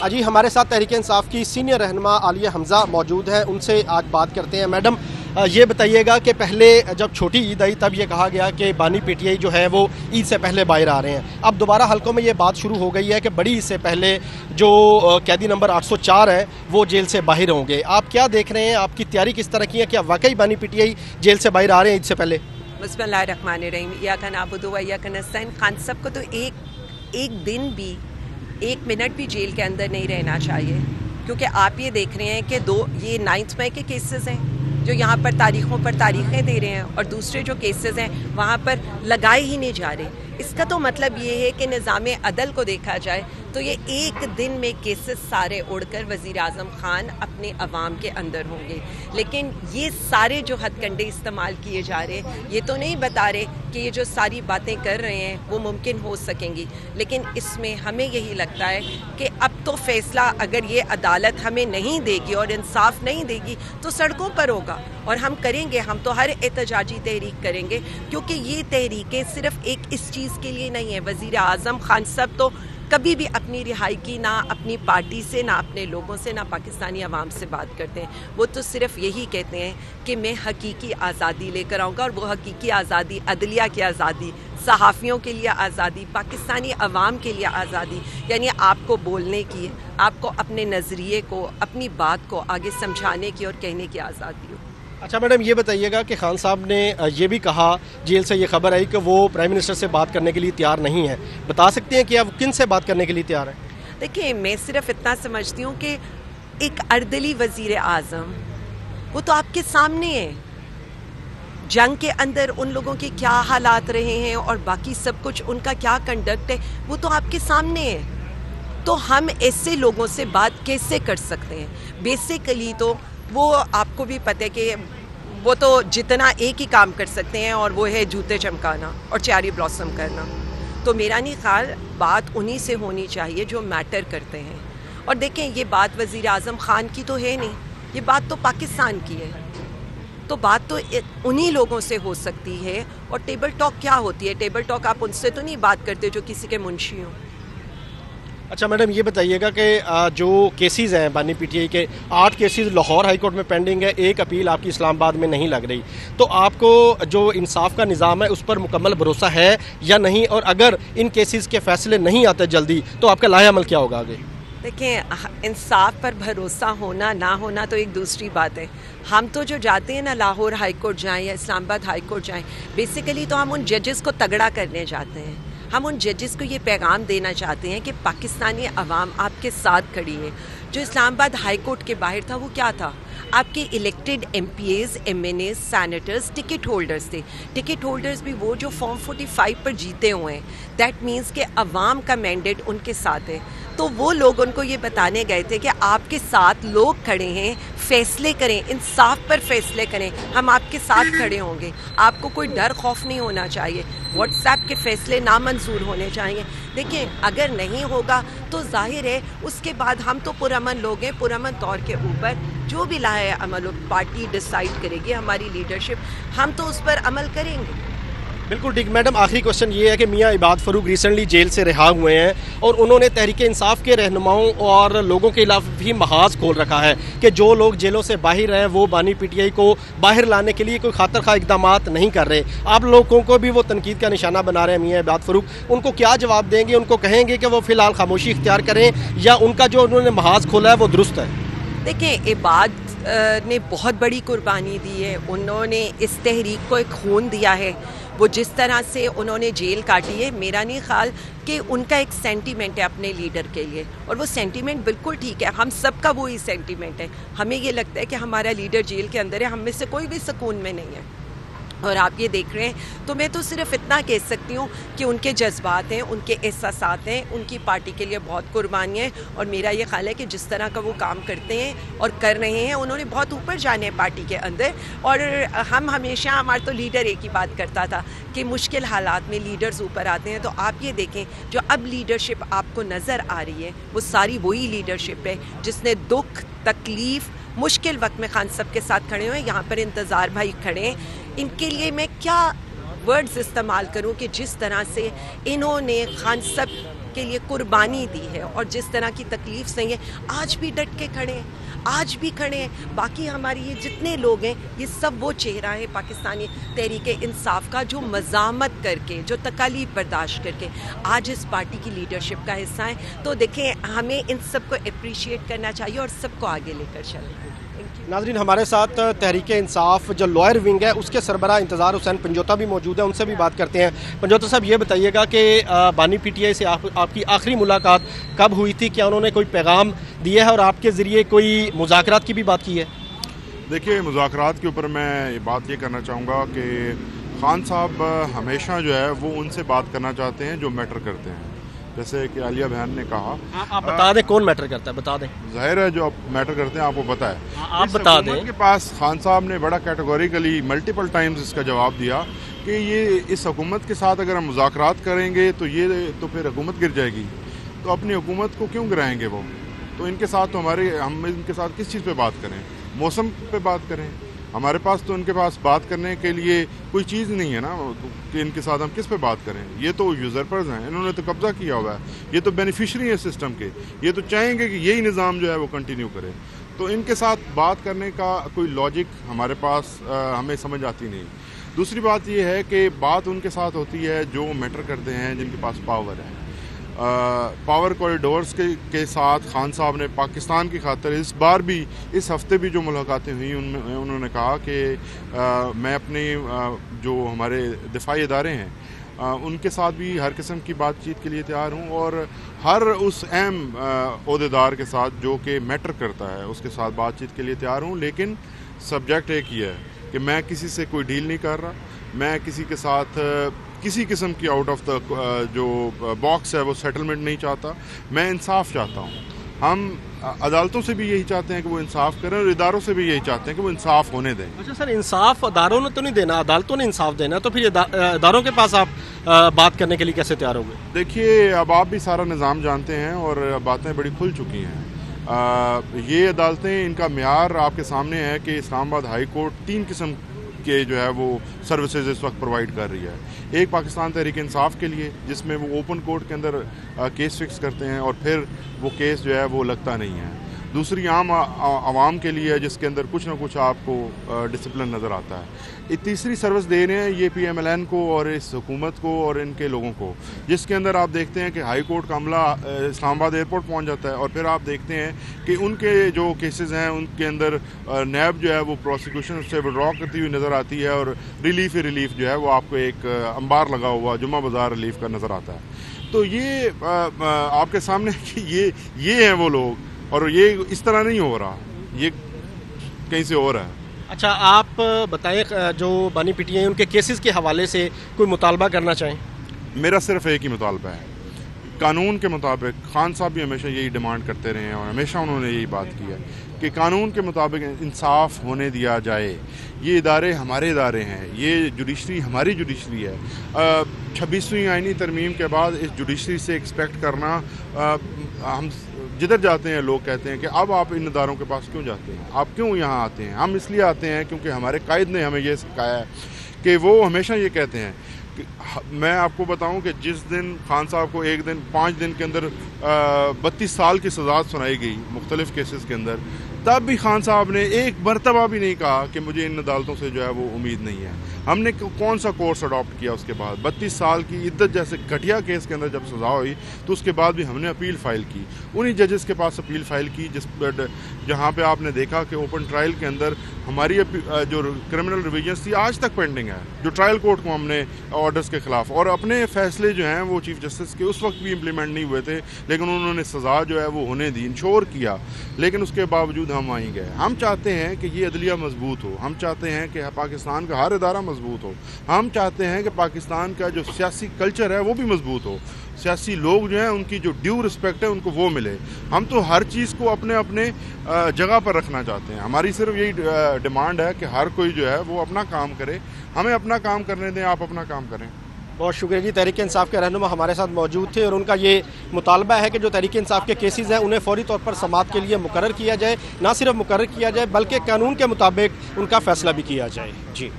अजी हमारे साथ तहरीक इंसाफ की सीनियर रहनुमा आलिया हमजा मौजूद हैं, उनसे आज बात करते हैं। मैडम ये बताइएगा कि पहले जब छोटी ईद आई तब ये कहा गया कि बानी पीटीआई जो है वो ईद से पहले बाहर आ रहे हैं। अब दोबारा हलकों में ये बात शुरू हो गई है कि बड़ी ईद से पहले जो कैदी नंबर 804 है वो जेल से बाहर होंगे। आप क्या देख रहे हैं, आपकी तैयारी किस तरह की है? क्या वाकई बानी पीटीआई जेल से बाहर आ रहे हैं ईद से पहले? बिस्मिल्लाहिर्रहमानिर्रहीम। इय्याका नअबुदु व इय्याका नस्तईन। खान साहब को तो एक दिन भी, एक मिनट भी जेल के अंदर नहीं रहना चाहिए, क्योंकि आप ये देख रहे हैं कि ये 9 मई के केसेस हैं जो यहाँ पर तारीखों पर तारीखें दे रहे हैं, और दूसरे जो केसेस हैं वहाँ पर लगाए ही नहीं जा रहे। इसका तो मतलब ये है कि निज़ाम अदल को देखा जाए तो ये एक दिन में केसेस सारे उड़कर वज़ीर आज़म खान अपने अवाम के अंदर होंगे। लेकिन ये सारे जो हथकंडे इस्तेमाल किए जा रहे हैं ये तो नहीं बता रहे कि ये जो सारी बातें कर रहे हैं वो मुमकिन हो सकेंगी। लेकिन इसमें हमें यही लगता है कि अब तो फ़ैसला अगर ये अदालत हमें नहीं देगी और इंसाफ नहीं देगी तो सड़कों पर होगा, और हम करेंगे। हम तो हर एहतजाजी तहरीक करेंगे, क्योंकि ये तहरीकें सिर्फ एक इस चीज़ के लिए नहीं है। वज़ीर आज़म खान साहब तो कभी भी अपनी रिहाई की ना अपनी पार्टी से, ना अपने लोगों से, ना पाकिस्तानी अवाम से बात करते हैं। वो तो सिर्फ यही कहते हैं कि मैं हकीकी आज़ादी लेकर आऊँगा, और वो हकीकी आज़ादी अदलिया की आज़ादी, सहाफ़ियों के लिए आज़ादी, पाकिस्तानी अवाम के लिए आज़ादी, यानी आपको बोलने की, आपको अपने नज़रिए को, अपनी बात को आगे समझाने की और कहने की आज़ादी हो। अच्छा मैडम ये बताइएगा कि खान साहब ने ये भी कहा, जेल से ये खबर आई कि वो प्राइम मिनिस्टर से बात करने के लिए तैयार नहीं है। बता सकते हैं कि आप किन से बात करने के लिए तैयार हैं? देखिए, मैं सिर्फ इतना समझती हूँ कि एक अर्दली वज़ीर आज़म वो तो आपके सामने है। जंग के अंदर उन लोगों के क्या हालात रहे हैं और बाकी सब कुछ उनका क्या कंडक्ट है वो तो आपके सामने है। तो हम ऐसे लोगों से बात कैसे कर सकते हैं? बेसिकली तो वो आपको भी पता है कि वो तो जितना एक ही काम कर सकते हैं, और वो है जूते चमकाना और चेरी ब्लॉसम करना। तो मेरा नहीं ख्याल बात उन्हीं से होनी चाहिए जो मैटर करते हैं। और देखें, ये बात वज़ीर आज़म खान की तो है नहीं, ये बात तो पाकिस्तान की है। तो बात तो उन्हीं लोगों से हो सकती है। और टेबल टॉक क्या होती है? टेबल टॉक आप उनसे तो नहीं बात करते जो किसी के मुंशी हों। अच्छा मैडम ये बताइएगा कि जो केसेस हैं बानी पीटीआई के, 8 केसेस लाहौर हाई कोर्ट में पेंडिंग है, एक अपील आपकी इस्लामाबाद में नहीं लग रही, तो आपको जो इंसाफ का निज़ाम है उस पर मुकम्मल भरोसा है या नहीं? और अगर इन केसेस के फैसले नहीं आते जल्दी तो आपका लाहे अमल क्या होगा आगे? देखें, इंसाफ पर भरोसा होना ना होना तो एक दूसरी बात है। हम तो जो जाते हैं ना, लाहौर हाई कोर्ट जाएँ या इस्लामाबाद हाई कोर्ट जाएँ, बेसिकली तो हम उन जजेस को तगड़ा करने जाते हैं। हम उन जजेस को ये पैगाम देना चाहते हैं कि पाकिस्तानी अवाम आपके साथ खड़ी है। जो इस्लामाबाद हाई कोर्ट के बाहर था वो क्या था? आपके elected MPAs, MNAs, senators, ticket holders थे। टिकट होल्डर्स भी वो जो फॉर्म 45 पर जीते हुए हैं। दैट मीन्स कि अवाम का मैंडेट उनके साथ है। तो वो लोग उनको ये बताने गए थे कि आपके साथ लोग खड़े हैं, फैसले करें, इंसाफ पर फैसले करें, हम आपके साथ खड़े होंगे। आपको कोई डर खौफ नहीं होना चाहिए। व्हाट्सएप के फैसले नामंजूर होने चाहिए। देखिए, अगर नहीं होगा तो जाहिर है उसके बाद हम तो पुरअमन लोग हैं। पुरअमन तौर के ऊपर जो भी लाहे अमल पार्टी डिसाइड करेगी, हमारी लीडरशिप, हम तो उस पर अमल करेंगे। बिल्कुल ठीक। मैडम आखिरी क्वेश्चन ये है कि मियाँ इबाद फ़रूक रिसेंटली जेल से रिहा हुए हैं और उन्होंने तहरीक इंसाफ के रहनुमाओं और लोगों के खिलाफ भी महाज खोल रखा है कि जो लोग जेलों से बाहर हैं वो बानी पीटीआई को बाहर लाने के लिए कोई खातर खा इकदाम नहीं कर रहे। आप लोगों को भी वो तनकीद का निशाना बना रहे हैं मियाँ इबाद फ़रूक, उनको क्या जवाब देंगे? उनको कहेंगे कि वो फ़िलहाल खामोशी इख्तियार करें या उनका जो उन्होंने महाज खोला है वो दुरुस्त है? देखें, इबाद ने बहुत बड़ी कुर्बानी दी है। उन्होंने इस तहरीक को एक खून दिया है। वो जिस तरह से उन्होंने जेल काटी है, मेरा नहीं ख्याल कि उनका एक सेंटीमेंट है अपने लीडर के लिए, और वो सेंटीमेंट बिल्कुल ठीक है। हम सबका वही सेंटीमेंट है। हमें ये लगता है कि हमारा लीडर जेल के अंदर है, हम में से कोई भी सुकून में नहीं है। और आप ये देख रहे हैं, तो मैं तो सिर्फ इतना कह सकती हूँ कि उनके जज्बात हैं, उनके एहसासात हैं, उनकी पार्टी के लिए बहुत कुर्बानियाँ हैं। और मेरा ये ख्याल है कि जिस तरह का वो काम करते हैं और कर रहे हैं, उन्होंने बहुत ऊपर जाने हैं पार्टी के अंदर। और हम हमेशा, हमारा तो लीडर एक ही बात करता था कि मुश्किल हालात में लीडर्स ऊपर आते हैं। तो आप ये देखें, जो अब लीडरशिप आपको नज़र आ रही है वो सारी वही लीडरशिप है जिसने दुख, तकलीफ़, मुश्किल वक्त में खान साहब के साथ खड़े हुए हैं। यहाँ पर इंतज़ार भाई खड़े हैं। इनके लिए मैं क्या वर्ड्स इस्तेमाल करूं कि जिस तरह से इन्होंने खान साहब کے لیے قربانی دی ہے اور جس طرح کی تکلیف سہی ہے، آج بھی ڈٹ کے کھڑے ہیں، آج بھی کھڑے ہیں. باقی ہماری یہ جتنے لوگ ہیں یہ سب وہ چہرہ ہے پاکستانی تحریک انصاف کا جو مزاحمت کر کے، جو تکالیف برداشت کر کے آج اس پارٹی کی لیڈرشپ کا حصہ ہیں. تو دیکھیں ہمیں ان سب کو اپریشیٹ کرنا چاہیے اور سب کو آگے لے کر چلیں. ناظرین، ہمارے ساتھ تحریک انصاف جو لوئر ونگ ہے اس کے سربراہ انتظار حسین پنجوتا بھی موجود ہیں، ان سے بھی بات کرتے ہیں. پنجوتا صاحب، یہ بتائیے گا کہ بانی پی ٹی آئی سے آپ کی آخری ملاقات کب ہوئی تھی؟ کیا انہوں نے کوئی پیغام دیا ہے اور آپ کے ذریعے کوئی مذاکرات کی بھی بات کی ہے؟ دیکھیے، مذاکرات کے اوپر میں بات یہ کرنا چاہوں گا کہ خان صاحب ہمیشہ جو ہے وہ ان سے بات کرنا چاہتے ہیں جو میٹر کرتے ہیں. جیسے کہ عالیہ بہن نے کہا، آپ بتا دیں کون میٹر کرتا ہے، بتا دیں. ظاہر ہے جو میٹر کرتے ہیں آپ کو پتہ ہے. آپ بتا دیں. کے پاس خان صاحب نے بڑا کیٹیگوریکلی ملٹیپل ٹائمز اس کا جواب دیا کہ یہ اس حکومت کے ساتھ اگر ہم مذاکرات کریں گے تو پھر حکومت گر جائے گی. تو اپنی حکومت کو کیوں گرائیں گے وہ؟ تو ان کے ساتھ تو ہم ان کے ساتھ کس چیز پہ بات کریں؟ موسم پہ بات کریں؟ ہمارے پاس تو ان کے پاس بات کرنے کے لیے کوئی چیز نہیں ہے نا کہ ان کے ساتھ ہم کس پہ بات کریں. یہ تو یوزرپرز ہیں، انہوں نے تو قبضہ کیا ہوا ہے، یہ تو بینیفیشری ہیں سسٹم کے، یہ تو چاہیں گے کہ یہی نظام جو ہے وہ کنٹینیو کرے. تو ان کے ساتھ بات کرنے کا کوئی لاجک ہمارے پاس ہمیں سمجھ آتی نہیں. دوسری بات یہ ہے کہ بات ان کے ساتھ ہوتی ہے جو میٹر کرتے ہیں، جن کے پاس پاور ہے. پاور کوریڈورز کے ساتھ خان صاحب نے پاکستان کی خاطر اس بار بھی، اس ہفتے بھی جو ملاقاتیں ہوئیں ان میں انہوں نے کہا کہ میں اپنے جو ہمارے دفاعی ادارے ہیں ان کے ساتھ بھی ہر قسم کی بات چیت کے لیے تیار ہوں، اور ہر اس اہم عہدیدار کے ساتھ جو کہ میٹر کرتا ہے اس کے ساتھ بات چیت کے لیے تیار ہوں. لیکن سبجیکٹ ایک ہی ہے کہ میں کسی سے کوئی ڈیل نہیں کر رہا، میں کسی کے ساتھ کسی قسم کی آؤٹ آف دا جو باکس ہے وہ سیٹلمنٹ نہیں چاہتا. میں انصاف چاہتا ہوں. ہم عدالتوں سے بھی یہی چاہتے ہیں کہ وہ انصاف کریں، اور اداروں سے بھی یہی چاہتے ہیں کہ وہ انصاف ہونے دیں. اچھا سر، انصاف اداروں نے تو نہیں دینا، عدالتوں نے انصاف دینا، تو پھر اداروں کے پاس آپ بات کرنے کے لیے کیسے تیار ہو گئے؟ دیکھیے، اب آپ بھی سارا نظام جانتے ہیں اور باتیں بڑی کھل چکی ہیں. یہ عدالتیں، ان کا معیار آپ کے سامنے ہے کہ اسلام آباد ہائی کورٹ 3 قسم کے جو ہے وہ سروسز اس وقت پرووائڈ کر رہی ہے. ایک پاکستان تحریک انصاف کے لیے، جس میں وہ اوپن کورٹ کے اندر کیس فکس کرتے ہیں اور پھر وہ کیس جو ہے وہ لگتا نہیں ہے. دوسری عام عوام کے لیے، جس کے اندر کچھ نہ کچھ آپ کو ڈسپلن نظر آتا ہے. تیسری سروس دے رہے ہیں یہ پی ایم ایل این کو اور اس حکومت کو اور ان کے لوگوں کو، جس کے اندر آپ دیکھتے ہیں کہ ہائی کورٹ کا عملہ اسلام آباد ایئرپورٹ پہنچ جاتا ہے، اور پھر آپ دیکھتے ہیں کہ ان کے جو کیسز ہیں ان کے اندر نیب جو ہے وہ پروسیکیوشن سے وڈرا کرتی ہوئی نظر آتی ہے، اور ریلیف جو ہے وہ آپ کو ایک انبار لگا ہوا جمعہ بازار ریلیف کا نظر آتا ہے. تو یہ آپ کے سامنے کہ یہ ہیں وہ لوگ، اور یہ اس طرح نہیں ہو رہا، یہ کہیں سے ہو رہا ہے. اچھا، آپ بتائیں جو بانی پی ٹی آئی ان کے کیسز کے حوالے سے کوئی مطالبہ کرنا چاہیں؟ میرا صرف ایک ہی مطالبہ ہے. قانون کے مطابق خان صاحب بھی ہمیشہ یہی ڈیمانڈ کرتے رہے ہیں اور ہمیشہ انہوں نے یہی بات کی ہے کہ قانون کے مطابق انصاف ہونے دیا جائے. یہ ادارے ہمارے ادارے ہیں، یہ جوڈیشری ہماری جوڈیشری ہے. 26ویں آئینی ترمیم کے بعد اس جوڈیشری سے ایکسپیکٹ کرنا، ہم جدھر جاتے ہیں لوگ کہتے ہیں کہ اب آپ ان اداروں کے پاس کیوں جاتے ہیں، آپ کیوں یہاں آتے ہیں؟ ہم اس لیے آتے ہیں کیونکہ ہمارے قائد نے ہمیں یہ سکھایا ہے کہ وہ ہمیشہ یہ کہتے ہیں کہ میں آپ کو بتاؤں کہ جس دن خان صاحب کو 5 دن کے اندر 32 سال کی سزا سنائی گئی مختلف کیسز کے اندر، تب بھی خان صاحب نے ایک مرتبہ بھی نہیں کہا کہ مجھے ان عدالتوں سے جو ہے وہ امید نہیں ہے. ہم نے کون سا کورس اڈاپٹ کیا اس کے بعد؟ 32 سال کی عدت جیسے گھٹیا کیس کے اندر جب سزا ہوئی تو اس کے بعد بھی ہم نے اپیل فائل کی. انہی ججز کے پاس اپیل فائل کی جہاں پہ آپ نے دیکھا کہ اوپن ٹرائل کے اندر ہماری جو کرمنل ریویژنس تھی آج تک پینڈنگ ہے، جو ٹرائل کورٹ کو ہم نے آرڈرز کے خلاف، اور اپنے فیصلے جو ہیں وہ چیف جسٹس کے اس وقت بھی امپلیمنٹ نہیں ہوئے تھے، لیکن انہوں نے سزا جو ہے وہ ہونے دی، انشور کیا. لیکن اس کے باوجود ہم آئیں گے. ہم چاہتے ہیں کہ یہ عدلیہ مضبوط ہو، ہم چاہتے ہیں کہ پاکستان کا ہر ادارہ مضبوط ہو، ہم چاہتے ہیں کہ پاکستان کا جو سیاسی کلچر ہے وہ بھی مضبوط ہو، سیاسی لوگ جو ہیں ان کی جو ڈیو رسپیکٹ ہے ان کو وہ ملے. ہم تو ہر چیز کو اپنے جگہ پر رکھنا چاہتے ہیں. ہماری صرف یہی ڈیمانڈ ہے کہ ہر کوئی جو ہے وہ اپنا کام کرے، ہمیں اپنا کام کرنے دیں، آپ اپنا کام کریں. بہت شکریہ جی. تحریک انصاف کے رہنما ہمارے ساتھ موجود تھے اور ان کا یہ مطالبہ ہے کہ جو تحریک انصاف کے کیسز ہیں انہیں فوری طور پر سماعت کے لیے مقرر کیا جائے، نہ صرف مقرر کیا جائے بلکہ قانون کے مطابق ان کا فیصلہ بھی کیا جائے. جی.